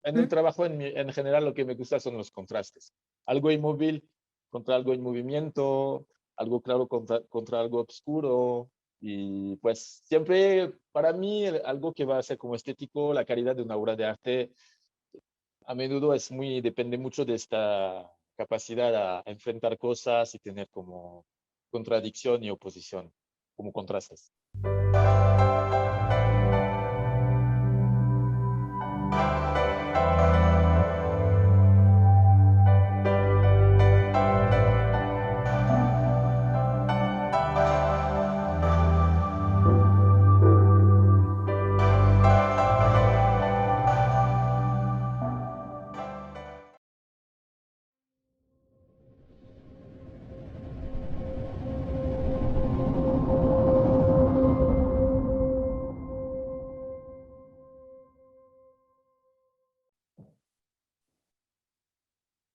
en el ¿Mm? trabajo en general lo que me gusta son los contrastes. Algo inmóvil contra algo en movimiento, algo claro contra algo oscuro. Y pues siempre para mí algo que va a ser como estético, la calidad de una obra de arte a menudo depende mucho de esta capacidad a enfrentar cosas y tener como contradicción y oposición, como contrastes.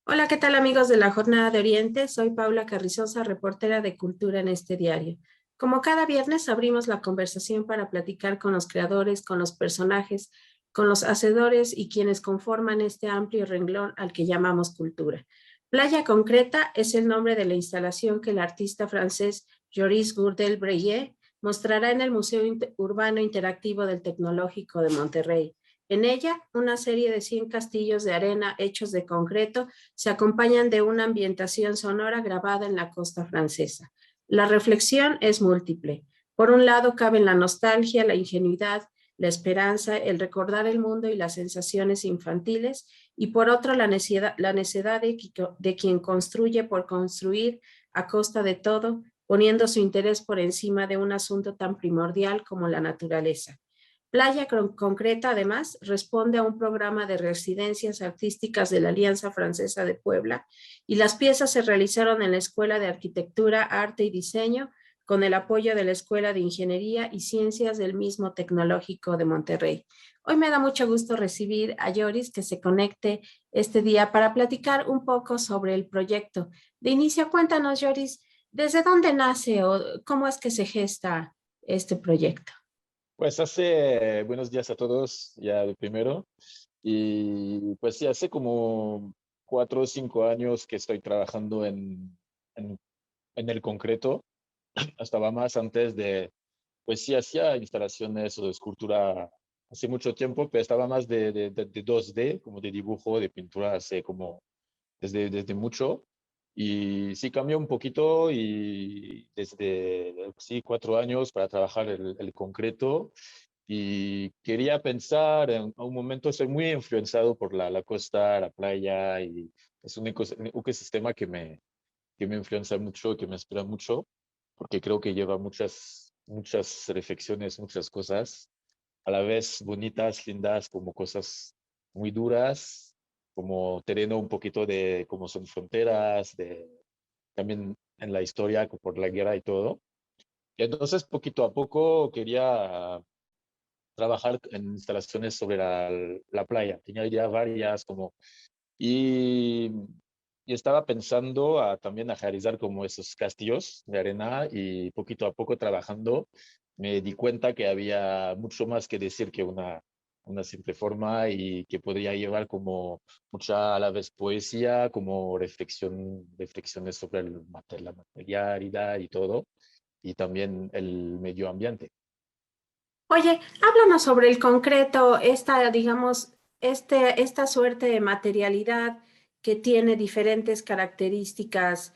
Hola, ¿qué tal amigos de la Jornada de Oriente? Soy Paula Carrizosa, reportera de Cultura en este diario. Como cada viernes abrimos la conversación para platicar con los creadores, con los personajes, con los hacedores y quienes conforman este amplio renglón al que llamamos cultura. Playa Concreta es el nombre de la instalación que el artista francés Joris Gurdel-Breillet mostrará en el Museo Urbano Interactivo del Tecnológico de Monterrey. En ella, una serie de 100 castillos de arena hechos de concreto se acompañan de una ambientación sonora grabada en la costa francesa. La reflexión es múltiple. Por un lado, caben la nostalgia, la ingenuidad, la esperanza, el recordar el mundo y las sensaciones infantiles, y por otro, la necedad de quien construye por construir a costa de todo, poniendo su interés por encima de un asunto tan primordial como la naturaleza. Playa Concreta, además, responde a un programa de residencias artísticas de la Alianza Francesa de Puebla y las piezas se realizaron en la Escuela de Arquitectura, Arte y Diseño con el apoyo de la Escuela de Ingeniería y Ciencias del mismo Tecnológico de Monterrey. Hoy me da mucho gusto recibir a Joris que se conecte este día para platicar un poco sobre el proyecto. De inicio, cuéntanos, Joris, ¿desde dónde nace o cómo es que se gesta este proyecto? Pues hace buenos días a todos, ya de primero. Y pues sí, hace como 4 o 5 años que estoy trabajando en, en el concreto. Estaba más antes pues sí, hacía instalaciones o de escultura hace mucho tiempo, pero estaba más de 2D, como de dibujo, de pintura, hace como desde mucho. Y sí cambió un poquito y desde, sí, 4 años para trabajar el concreto. Y quería pensar, en un momento estoy muy influenciado por la costa, la playa, y es un ecosistema que me influencia mucho, que me inspira mucho, porque creo que lleva muchas reflexiones, muchas cosas, a la vez bonitas, lindas, como cosas muy duras, como terreno un poquito de cómo son fronteras, también en la historia por la guerra y todo. Y entonces, poquito a poco, quería trabajar en instalaciones sobre la playa. Tenía ya varias, y, y estaba pensando también a realizar como esos castillos de arena, y poquito a poco trabajando me di cuenta que había mucho más que decir que una simple forma, y que podría llevar como mucha a la vez poesía, como reflexiones sobre la materialidad y todo, y también el medio ambiente. Oye, háblanos sobre el concreto, esta, digamos, esta suerte de materialidad que tiene diferentes características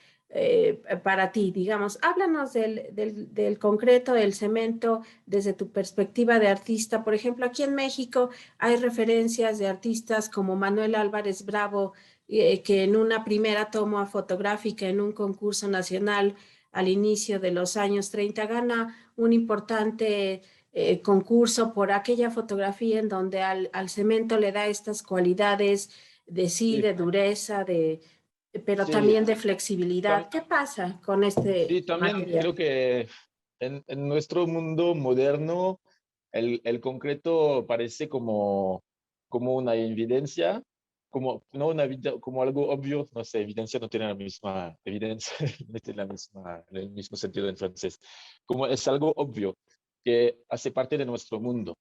para ti, digamos. Háblanos del concreto, del cemento, desde tu perspectiva de artista. Por ejemplo, aquí en México hay referencias de artistas como Manuel Álvarez Bravo, que en una primera toma fotográfica en un concurso nacional al inicio de los años 30 gana un importante concurso por aquella fotografía en donde al cemento le da estas cualidades de sí, Sí, de dureza, pero sí, también de flexibilidad. ¿Qué pasa con este sí, también material? creo que en nuestro mundo moderno el concreto parece como una evidencia, no como algo obvio. No sé, evidencia no tiene la misma evidencia, no tiene el mismo sentido en francés. Como es algo obvio que hace parte de nuestro mundo.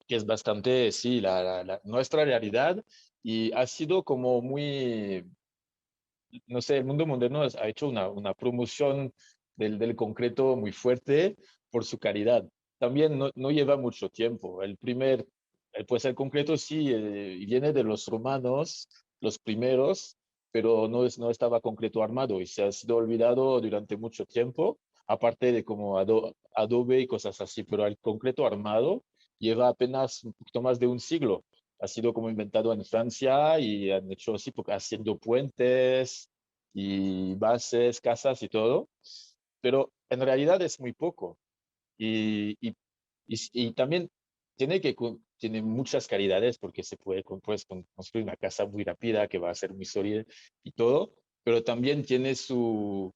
que es bastante, sí, nuestra realidad y ha sido como muy, no sé, el mundo moderno ha hecho una promoción del concreto muy fuerte por su calidad. También no lleva mucho tiempo. Pues el concreto sí viene de los romanos, los primeros, pero no estaba concreto armado y se ha sido olvidado durante mucho tiempo, aparte de como Adobe y cosas así, pero el concreto armado lleva apenas un poquito más de un siglo. Ha sido como inventado en Francia y han hecho así, haciendo puentes y bases, casas y todo, pero en realidad es muy poco. Y, y, y también tiene muchas calidades porque puedes construir una casa muy rápida que va a ser muy sólida y todo, pero también tiene su,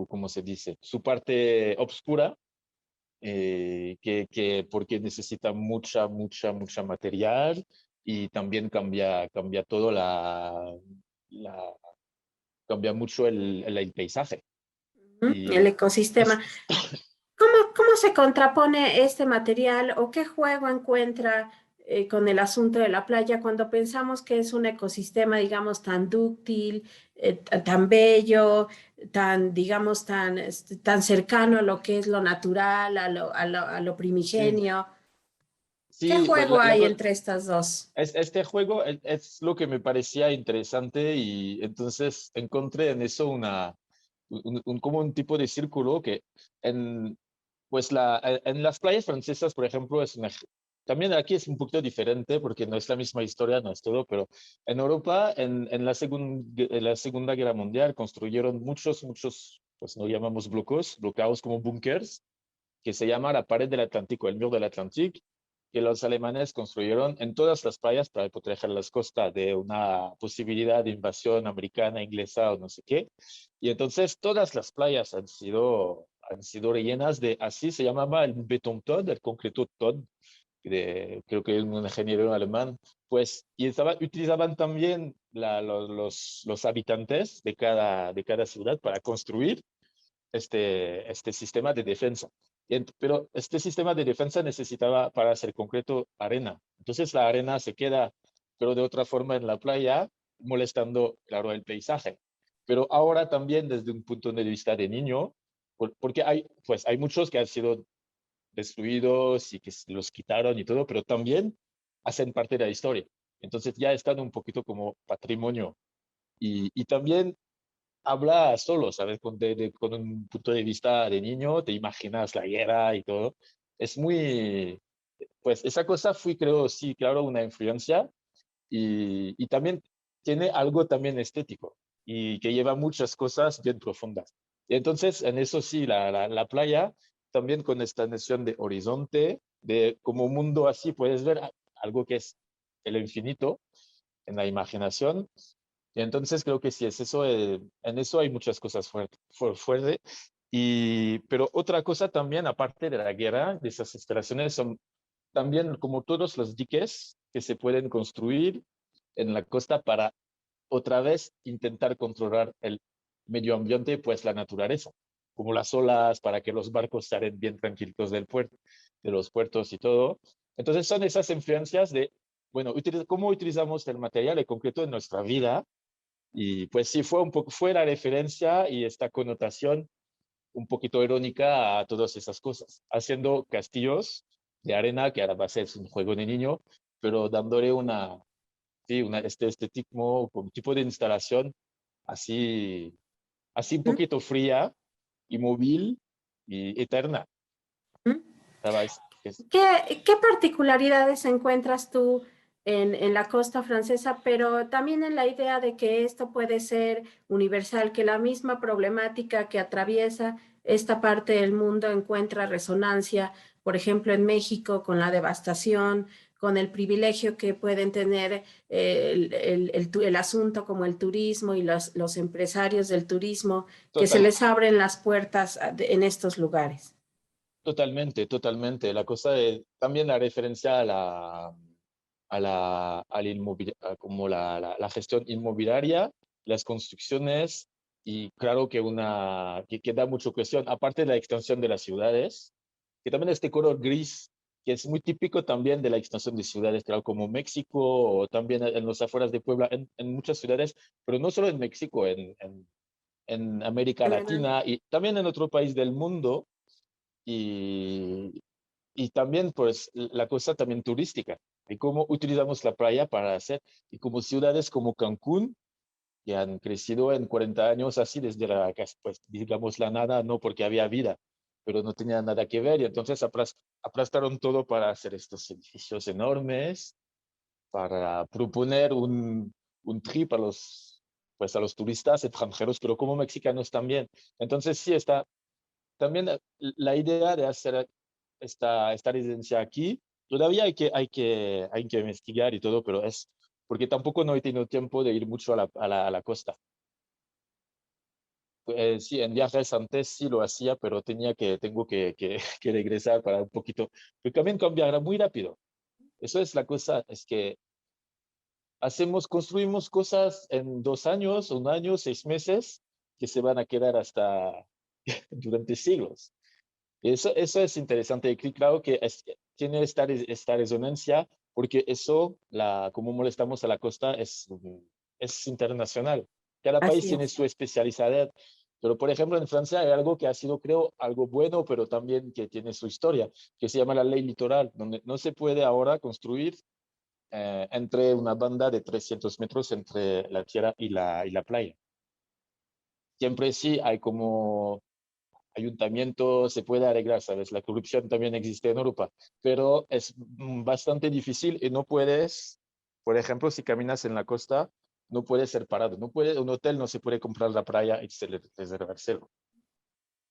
¿cómo se dice? Su parte oscura, porque necesita mucha material y también cambia todo la, cambia mucho el paisaje. El Y ecosistema. es, ¿Cómo se contrapone este material o qué juego encuentra con el asunto de la playa cuando pensamos que es un ecosistema, digamos, tan dúctil, tan bello, tan, digamos, tan cercano a lo que es lo natural, a lo sí, primigenio? ¿Qué sí, pues juego hay entre estas dos? este juego es lo que me parecía interesante y entonces encontré en eso como un tipo de círculo que en, pues en las playas francesas, por ejemplo, también aquí es un poquito diferente porque no es la misma historia, no es todo, pero en Europa, en la Segunda Guerra Mundial, construyeron muchos, pues no llamamos bloqueados como búnkers, que se llama la pared del Atlántico, el muro del Atlántico, que los alemanes construyeron en todas las playas para proteger las costas de una posibilidad de invasión americana, inglesa o no sé qué. Y entonces todas las playas han sido rellenas de, así se llamaba el betón Todd, el concreto Todd, creo que es un ingeniero alemán, pues, y utilizaban también los habitantes de cada ciudad para construir este sistema de defensa. Pero este sistema de defensa necesitaba, para ser concreto, arena. Entonces la arena se queda, pero de otra forma en la playa, molestando, claro, el paisaje. Pero ahora también desde un punto de vista de niño, porque hay muchos que han sido destruidos y que los quitaron y todo, pero también hacen parte de la historia. Entonces ya están un poquito como patrimonio. Y también habla solo, ¿sabes? Con un punto de vista de niño, te imaginas la guerra y todo. Es muy, pues esa cosa fui, creo, sí, claro, una influencia y también tiene algo también estético y que lleva muchas cosas bien profundas. Y entonces, en eso sí, la playa, también con esta noción de horizonte, de como un mundo así, puedes ver algo que es el infinito en la imaginación y entonces creo que sí, es eso, en eso hay muchas cosas fuertes. Pero otra cosa también, aparte de la guerra, de esas instalaciones, son también como todos los diques que se pueden construir en la costa para otra vez intentar controlar el medio ambiente, pues la naturaleza, como las olas, para que los barcos salen bien tranquilos del puerto, de los puertos y todo. Entonces son esas influencias de, bueno, cómo utilizamos el material en concreto en nuestra vida y pues sí, fue la referencia y esta connotación un poquito irónica a todas esas cosas, haciendo castillos de arena, que ahora va a ser un juego de niño, pero dándole sí, este estetismo, un tipo de instalación así un ¿Mm? poquito fría y móvil y eterna, ¿Mm? ¿sabes? ¿Qué particularidades encuentras tú en la costa francesa, pero también en la idea de que esto puede ser universal, que la misma problemática que atraviesa esta parte del mundo encuentra resonancia, por ejemplo, en México, con la devastación, con el privilegio que pueden tener el asunto como el turismo y los empresarios del turismo, que se Total, les abren las puertas en estos lugares? totalmente. También la referencia como la gestión inmobiliaria, las construcciones y claro que da mucha cuestión, aparte de la extensión de las ciudades, que también este color gris que es muy típico también de la extensión de ciudades, claro, como México o también en los afueras de Puebla, en muchas ciudades, pero no solo en México, en América Latina y también en otro país del mundo. Y, y también, pues, la cosa también turística, y cómo utilizamos la playa para hacer, y como ciudades como Cancún, que han crecido en 40 años así desde la, pues, digamos, la nada, no porque había vida, pero no tenía nada que ver, y entonces aplastaron todo para hacer estos edificios enormes, para proponer un trip a los, pues, a los turistas extranjeros, pero como mexicanos también. Entonces sí está también la idea de hacer esta residencia aquí, todavía hay que investigar y todo, pero es porque tampoco no he tenido tiempo de ir mucho a la costa. Sí, en viajes antes sí lo hacía, pero tengo que regresar para un poquito, porque también cambiará muy rápido. Eso es la cosa, es que construimos cosas en 2 años, un año, 6 meses, que se van a quedar hasta durante siglos. Eso es interesante. Y claro que tiene esta resonancia porque eso, como molestamos a la costa, es internacional. Cada país Así tiene es. su especialidad. Pero, por ejemplo, en Francia hay algo que ha sido, creo, algo bueno, pero también que tiene su historia, que se llama la ley litoral, donde no se puede ahora construir entre una banda de 300 metros entre la tierra y la playa. Siempre sí hay como ayuntamiento se puede arreglar, ¿sabes? La corrupción también existe en Europa, pero es bastante difícil y no puedes, por ejemplo, si caminas en la costa, no puedes ser parado, un hotel no se puede comprar la playa y reservárselo.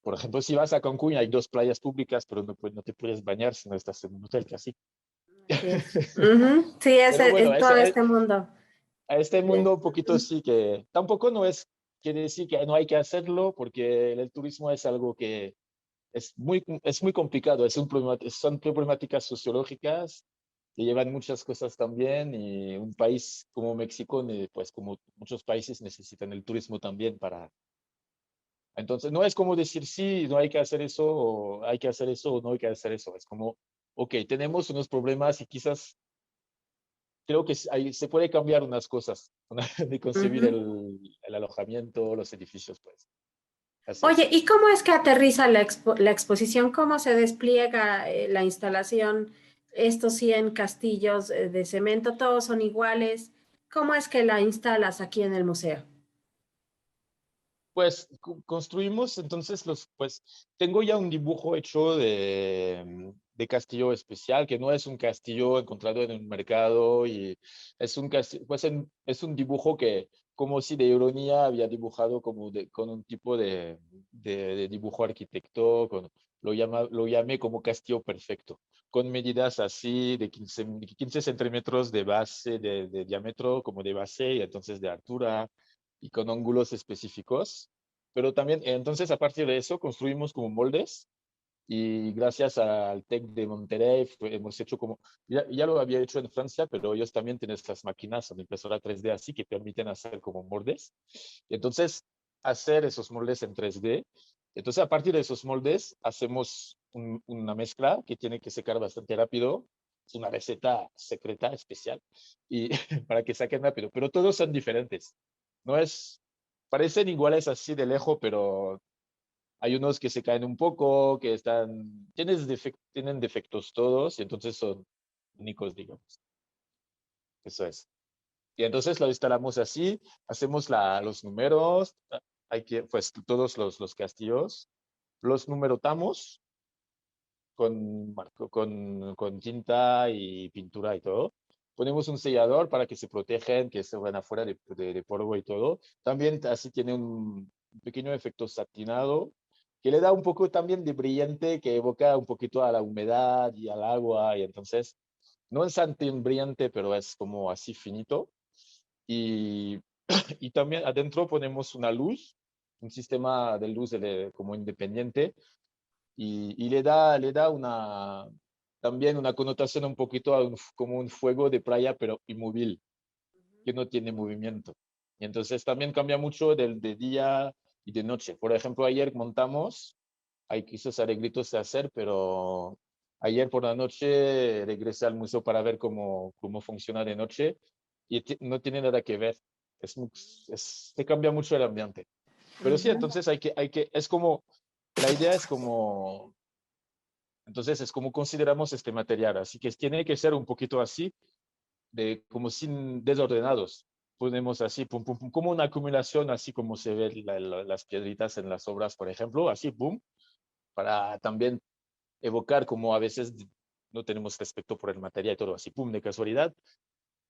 Por ejemplo, si vas a Cancún hay 2 playas públicas, pero no te puedes bañar si no estás en un hotel casi. Así es. Ujú. Sí, es Pero bueno, en todo este mundo. a este mundo un poquito Ujú. sí que tampoco no es, quiere decir que no hay que hacerlo, porque el turismo es algo que es muy complicado, son problemáticas sociológicas que llevan muchas cosas también y un país como México, pues como muchos países necesitan el turismo también para... Entonces, no es como decir sí, no hay que hacer eso, o hay que hacer eso, o no hay que hacer eso. Es como, ok, tenemos unos problemas y quizás creo que se puede cambiar unas cosas de concebir Ujú. el alojamiento, los edificios, pues. Así Oye, es. ¿y cómo es que aterriza la exposición? ¿Cómo se despliega la instalación? Estos 100 castillos de cemento, todos son iguales. ¿Cómo es que la instalas aquí en el museo? Pues construimos entonces pues tengo ya un dibujo hecho de castillo especial, que no es un castillo encontrado en un mercado y es un castillo, pues es un dibujo que como si de ironía había dibujado con un tipo de dibujo arquitecto, lo llamé como castillo perfecto, con medidas así de 15 centímetros de base, de diámetro como de base y entonces de altura y con ángulos específicos. Pero también, entonces, a partir de eso, construimos como moldes y gracias al TEC de Monterrey hemos hecho como, ya lo había hecho en Francia, pero ellos también tienen estas máquinas de impresora 3D así que permiten hacer como moldes. Y entonces, hacer esos moldes en 3D. Entonces, a partir de esos moldes, hacemos una mezcla que tiene que secar bastante rápido. Es una receta secreta especial y para que saquen rápido, pero todos son diferentes. No es, parecen iguales así de lejos, pero hay unos que se caen un poco, tienen defectos todos, y entonces son únicos, digamos. Eso es. Y entonces lo instalamos así, hacemos los números, pues todos los castillos, los numerotamos con tinta y pintura y todo. Ponemos un sellador para que se protejan, que se van afuera de polvo y todo. También así tiene un pequeño efecto satinado que le da un poco también de brillante que evoca un poquito a la humedad y al agua. Y entonces no es tan brillante, pero es como así finito. Y, y también adentro ponemos una luz, un sistema de luz como independiente y le da también una connotación un poquito como un fuego de playa, pero inmóvil, que no tiene movimiento. Y entonces también cambia mucho de día y de noche. Por ejemplo, ayer montamos, hay quizás arreglitos de hacer, pero Ayer por la noche regresé al museo para ver cómo funciona de noche y no tiene nada que ver. Se cambia mucho el ambiente. Pero sí, Ujú, entonces es como, la idea es como, entonces es como consideramos este material. Así que tiene que ser un poquito así, como sin desordenados. Ponemos así, pum, pum, pum, como una acumulación, así como se ve las piedritas en las obras, por ejemplo, así, pum, para también evocar como a veces no tenemos respeto por el material y todo así, pum, de casualidad.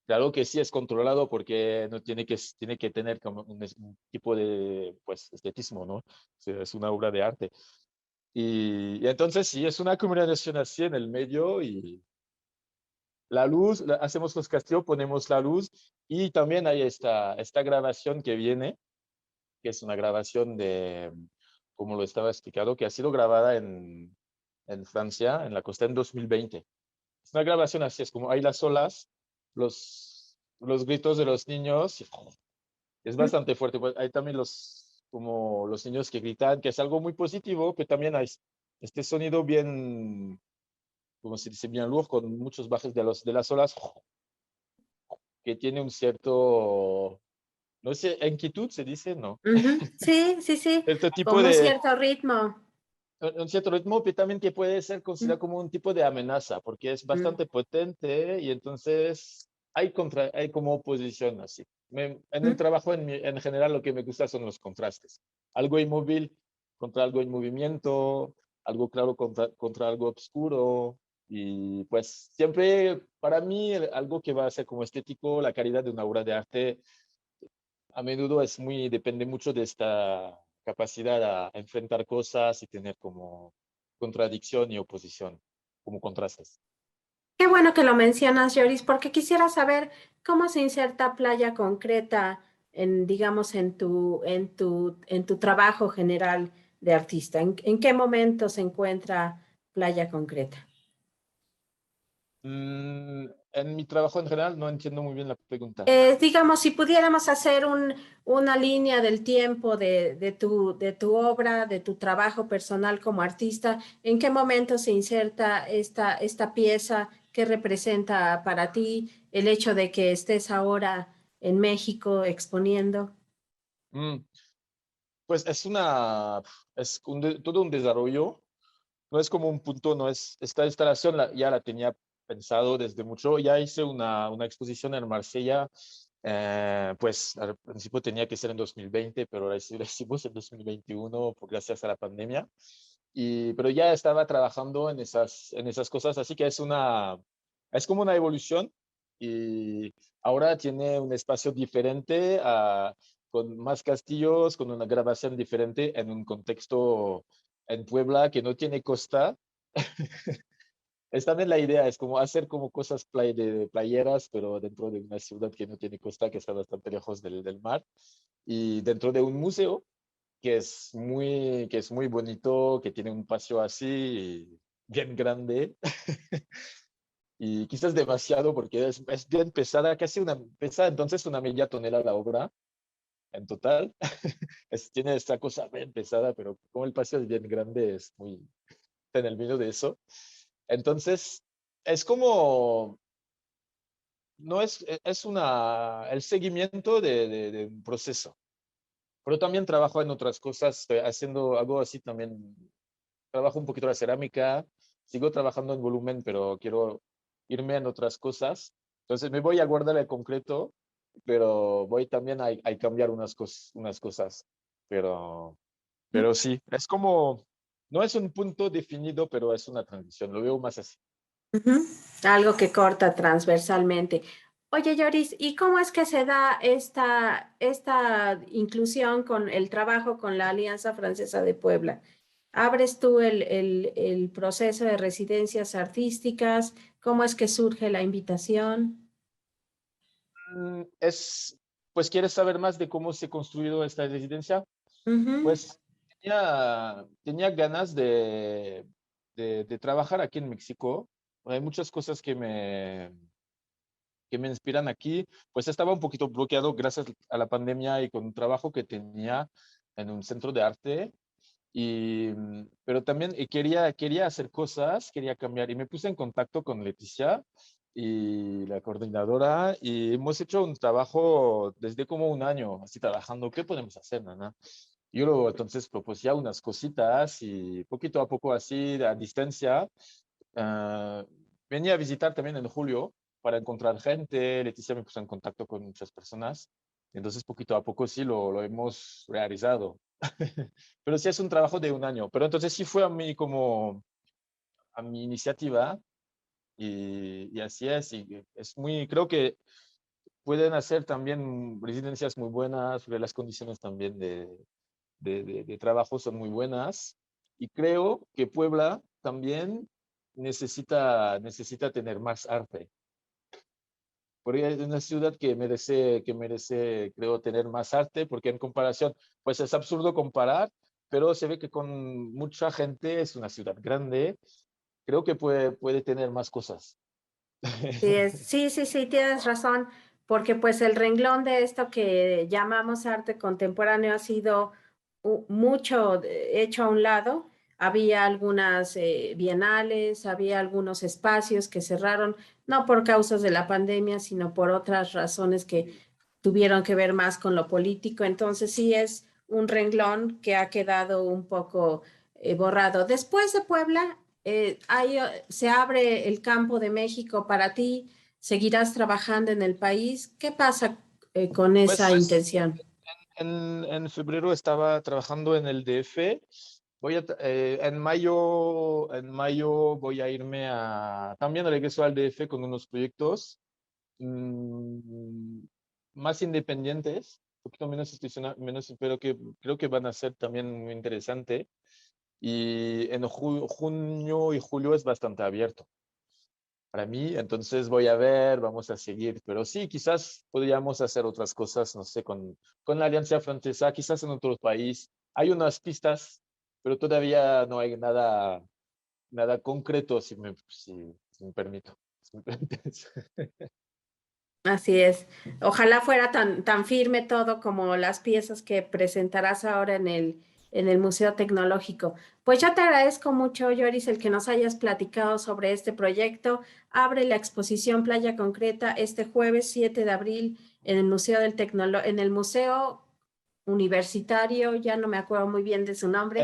Claro que sí es controlado porque no tiene que tener como un tipo de pues, estetismo, ¿no? O sea, es una obra de arte. Y entonces sí, es una combinación así en el medio y la luz, hacemos los castillos, ponemos la luz y también hay esta grabación que viene, que es una grabación de, como lo estaba explicado, que ha sido grabada en Francia, en la costa en 2020. Es una grabación así, es como hay las olas, los gritos de los niños, es bastante fuerte. Pues hay también como los niños que gritan, que es algo muy positivo, pero también hay este sonido bien, como se dice, bien luz, con muchos bajes de las olas, que tiene un cierto, no sé, inquietud se dice, ¿no? ujú. Sí, sí, sí, Cierto tipo como un de, cierto ritmo. un cierto ritmo, pero también que puede ser Mm, considerado como un tipo de amenaza, porque es mm, bastante potente y entonces hay como oposición así. En el mm. trabajo, en general, lo que me gusta son los contrastes. Algo inmóvil contra algo en movimiento, algo claro contra algo oscuro. Y pues siempre, para mí, algo que va a ser como estético, la calidad de una obra de arte a menudo depende mucho de esta capacidad a enfrentar cosas y tener como contradicción y oposición, como contrastes. Qué bueno que lo mencionas, Joris, porque quisiera saber cómo se inserta playa concreta en, digamos, en tu trabajo general de artista. En qué momento se encuentra playa concreta? En mi trabajo en general no entiendo muy bien la pregunta. Digamos, si pudiéramos hacer una línea del tiempo de tu obra, de tu trabajo personal como artista, ¿en qué momento se inserta esta pieza? ¿Qué representa para ti el hecho de que estés ahora en México exponiendo? Mm, pues todo un desarrollo, no es como un punto, no es, esta instalación ya la tenía pensado desde mucho, ya hice una exposición en Marsella, pues al principio tenía que ser en 2020, pero la hicimos en 2021 gracias a la pandemia, pero ya estaba trabajando en esas cosas, así que es como una evolución y ahora tiene un espacio diferente, con más castillos, con una grabación diferente en un contexto en Puebla que no tiene costa. Es también la idea, es como hacer como cosas de playeras, pero dentro de una ciudad que no tiene costa, que está bastante lejos del mar, y dentro de un museo que es muy bonito, que tiene un paseo así bien grande, y quizás demasiado porque es bien pesada, casi pesa entonces una media tonelada la obra en total. Tiene esta cosa bien pesada, pero como el paseo es bien grande, es muy en el medio de eso. Entonces, es como, no es, el seguimiento de un proceso. Pero también trabajo en otras cosas, estoy haciendo algo así también, trabajo un poquito la cerámica, sigo trabajando en volumen, pero quiero irme en otras cosas. Entonces me voy a guardar el concreto, pero voy también a cambiar unas cosas. Pero, pero sí, es como, no es un punto definido, pero es una transición, lo veo más así. Ujú. Algo que corta transversalmente. Oye, Yoris, ¿y cómo es que se da esta inclusión con el trabajo con la Alianza Francesa de Puebla? ¿Abres tú el proceso de residencias artísticas? ¿Cómo es que surge la invitación? Pues, ¿quieres saber más de cómo se ha construido esta residencia? Ujú, Pues tenía ganas de trabajar aquí en México. Hay muchas cosas que me inspiran aquí. Pues estaba un poquito bloqueado gracias a la pandemia y con un trabajo que tenía en un centro de arte. Pero también quería hacer cosas, quería cambiar y me puse en contacto con Leticia y la coordinadora y hemos hecho un trabajo desde como un año, así trabajando. ¿Qué podemos hacer, Nana? Yo luego entonces propusía unas cositas y poquito a poco así a distancia. ah, Venía a visitar también en julio para encontrar gente. Leticia me puso en contacto con muchas personas. Entonces poquito a poco sí lo hemos realizado. Pero sí es un trabajo de un año. Pero entonces sí fue a mí como a mi iniciativa y así es. Y es muy, creo que pueden hacer también residencias muy buenas, las condiciones también de trabajo son muy buenas. Y creo que Puebla también necesita tener más arte. Porque es una ciudad que merece, creo, tener más arte, porque en comparación, pues es absurdo comparar, pero se ve que con mucha gente es una ciudad grande, creo que puede tener más cosas. Sí, sí, sí, tienes razón, porque pues el renglón de esto que llamamos arte contemporáneo ha sido mucho hecho a un lado. Había algunas bienales, había algunos espacios que cerraron, no por causas de la pandemia, sino por otras razones que tuvieron que ver más con lo político. Entonces sí es un renglón que ha quedado un poco borrado. Después de Puebla, se abre el campo de México para ti, seguirás trabajando en el país. ¿Qué pasa con esa Pues intención? en febrero estaba trabajando en el DF. En mayo voy a irme también regreso al DF con unos proyectos mm, más independientes, un poquito menos menos, pero que creo que van a ser también muy interesante. Y en junio y julio es bastante abierto para mí, entonces voy a ver, vamos a seguir, pero sí, quizás podríamos hacer otras cosas, no sé, con la Alianza Francesa, quizás en otro país. Hay unas pistas, pero todavía no hay nada concreto, si me permito. Si me permites. Así es. Ojalá fuera tan firme todo como las piezas que presentarás ahora en el Museo Tecnológico. Pues yo te agradezco mucho, Yoris, el que nos hayas platicado sobre este proyecto. Abre la exposición Playa Concreta este jueves 7 de abril en el en el Museo Universitario, ya no me acuerdo muy bien de su nombre,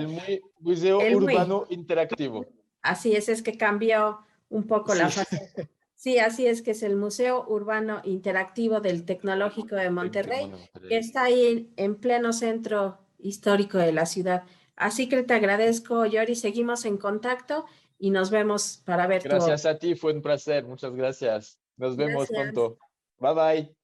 Museo el MUI. Urbano Interactivo. Así es que cambió un poco la Sí. faceta. Sí, así es que es el Museo Urbano Interactivo del Tecnológico de Monterrey, que está ahí en pleno centro histórico de la ciudad. Así que te agradezco, Yori, seguimos en contacto y nos vemos para ver tu obra. Gracias a ti, fue un placer. Muchas gracias. Nos vemos Gracias. pronto. Bye bye.